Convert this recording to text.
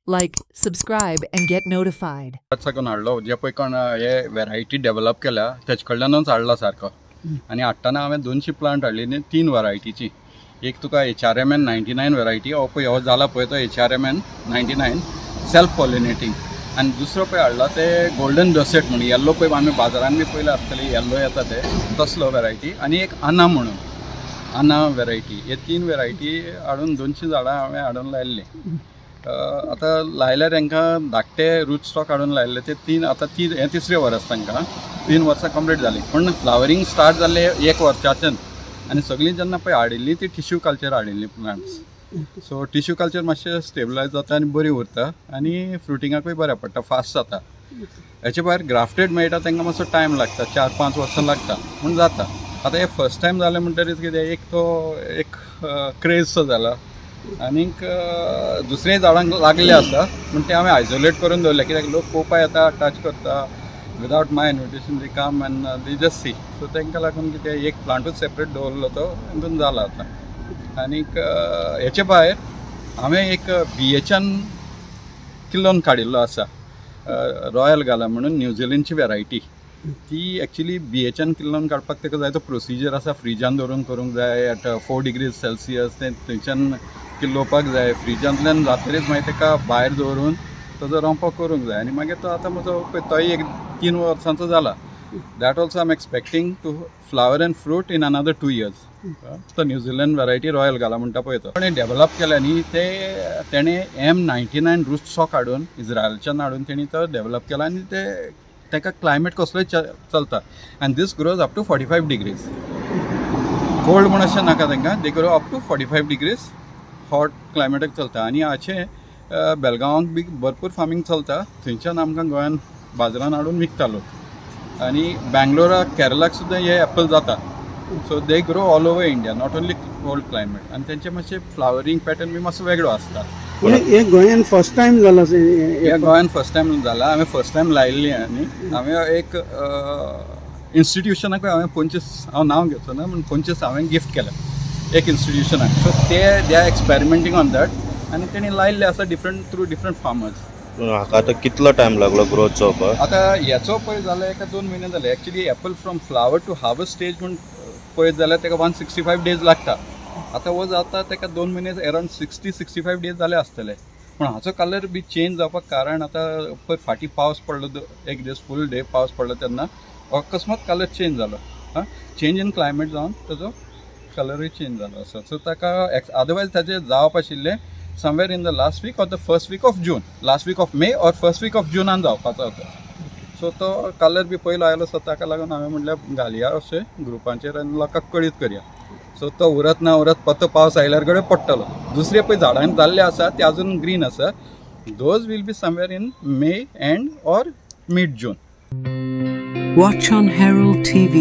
Like, subscribe, and get notified. साकून हाडलो जे पळय कोण हे वेरायटी डेव्हलप केल्या तेज कडल्यानूच हाडला सारको आनी हाडटाना हांवें 200 प्लांट हाडली न्ही 3 वरायटीची एक तुका HRMN 99 वेरायटी हो पळय हो जाला पळय तो HRMN 99 सेल्फ पॉलिनेटिंग आनी दुसरो पळय हाडला ते गोल्डन डसेट म्हणून येल्लो पळय आमी बाजारांत बी पयले आसतले येल्लो येता ते तसलो वेरायटी आनी एक आना म्हणून आना वेरायटी हे 3 वेरायटी हाडून 200 झाडां हांवें हाडून लायिल्ली आता लायल्यार तांकां धाकटे रूट स्टॉक हाडून लायल्ले ते 3 आता हे तिसरें वर्स तांकां 3 वर्सां कंप्लीट जाली पण फ्लावरिंग स्टार्ट जाल्ले 1 वर्साच्यान आनी सगळीं जेन्ना पळय हाडिल्ली ती टिश्यू कल्चर हाडिल्ली प्लांट्स सो टिश्यू कल्चर मातशें स्टेबलायज जाता आनी बरी उरता आनी फ्रुटिंगाकूय बरें पडटा फास्ट जाता हेचे भायर ग्राफ्टेड मेळटा तांकां मातसो टायम लागता 4-5 वर्सां लागता पूण जाता आतां हे फर्स्ट टायम जालें म्हणटरीच कितें एक क्रेज सो जाला आनीक दुसरे झाडांक लागले आसा पूण ते हांवें आयसोलेट करून दवरले कित्याक लोक पळोवपा येता टच करता without my invitation they come and they just see so तांकां लागून कितें एक प्लांटूच सेपरेट दवरलो तो हितून जाला आतां आनीक हेचे भायर हांवें एक BHN किलोन काडिल्लो आसा रॉयल गाला म्हणून न्यूझिलंडची वेरायटी ती एक्चुअली BHN किलोन काडपाक ताका जाय तो प्रोसिजर आसा फ्रिजान दवरून करूंक जाय एट 4 डिग्री सेल्सियस ते थंयच्यान किलोवपाक जाय फ्रिजांतल्यान जातरीच मागीर ताका भायर दवरून ताजो रोंपो करूंक जाय आनी मागीर तो आतां म्हजो तोय एक 3 वर्सांचो जाला that also I am expecting to flower and fruit in another 2 years तो न्यूझिलंड वेरायटी रॉयल घाला म्हणटा पळय तो पण डेव्हलप केल्या न्ही ते तेणें M99 रूट स्टॉक हाडून इज्रायलच्यान हाडून तेणी तो डेव्हलप केला आनी ते ताका क्लायमेट कसलोय चलता आनी this grows up to 45 degrees cold म्हण अशें नाका तांकां they grow up to 45 degrees hot क्लायमेटाक चलता आनी हाचे बेलगांवांक बी भरपूर फार्मींग चलता थंयच्यान आमकां गोंयान बाजारान हाडून विकतालो आनी बेंगलोराक केरलाक सुद्दां हे एप्पल जाता so they grow all over India not only cold climate आनी तेंचे मातशें फ्लावरींग पॅटर्न बी मातसो वेगळो आसता हे गोंयान फर्स्ट टायम जाला हे गोंयान फर्स्ट टायम जाला हांवें फर्स्ट टायम लायिल्ली आनी हांवें एक इन्स्टिट्यूशनाकूय हांवें 25 हांव नांव घेवचो ना पूण 25 हांवें गिफ्ट केलें एक इन्स्टिट्यूशनाक so they are experimenting on that आनी तेणी लायिल्ले आसा डिफरंट फार्मर्स हाका आतां कितलो टायम लागलो ग्रोथ जावपाक आतां हेचो पळय जाल्यार एका 2 म्हयने जाले actually apple from flower to harvest stage म्हूण पळयत जाल्यार ताका 165 डेज लागता आतां हो जाता ताका 2 म्हयने अरावंड 60-65 डेज जाले आसतले पूण हाचो कलर बी चेंज जावपाक कारण आतां पळय फाटीं पावस पडलो एक दीस फूल डे पावस पडलो तेन्ना अकस्मात कलर चेंज जालो चेंज इन क्लायमेट जावन ताजो कलरूय चेंज जालो आसा सो ताका अदरवायज ताजें जावप आशिल्लें somewhere in the last week or the first week of June last week of May or first week of जुनान जावपाचो होतो सो तो कलर बी पयलो आयलो सो ताका लागून हांवें म्हणलें घालया अशें ग्रुपांचेर आनी लोकांक कळीत करया सो तो उरत ना उरत पत्तो पावस आयल्यार गडे पडटलो दुसरे पळय झाडांक जाल्ले आसा ते अजून ग्रीन आसा those will be somewhere in May end or mid June Watch on Herald TV.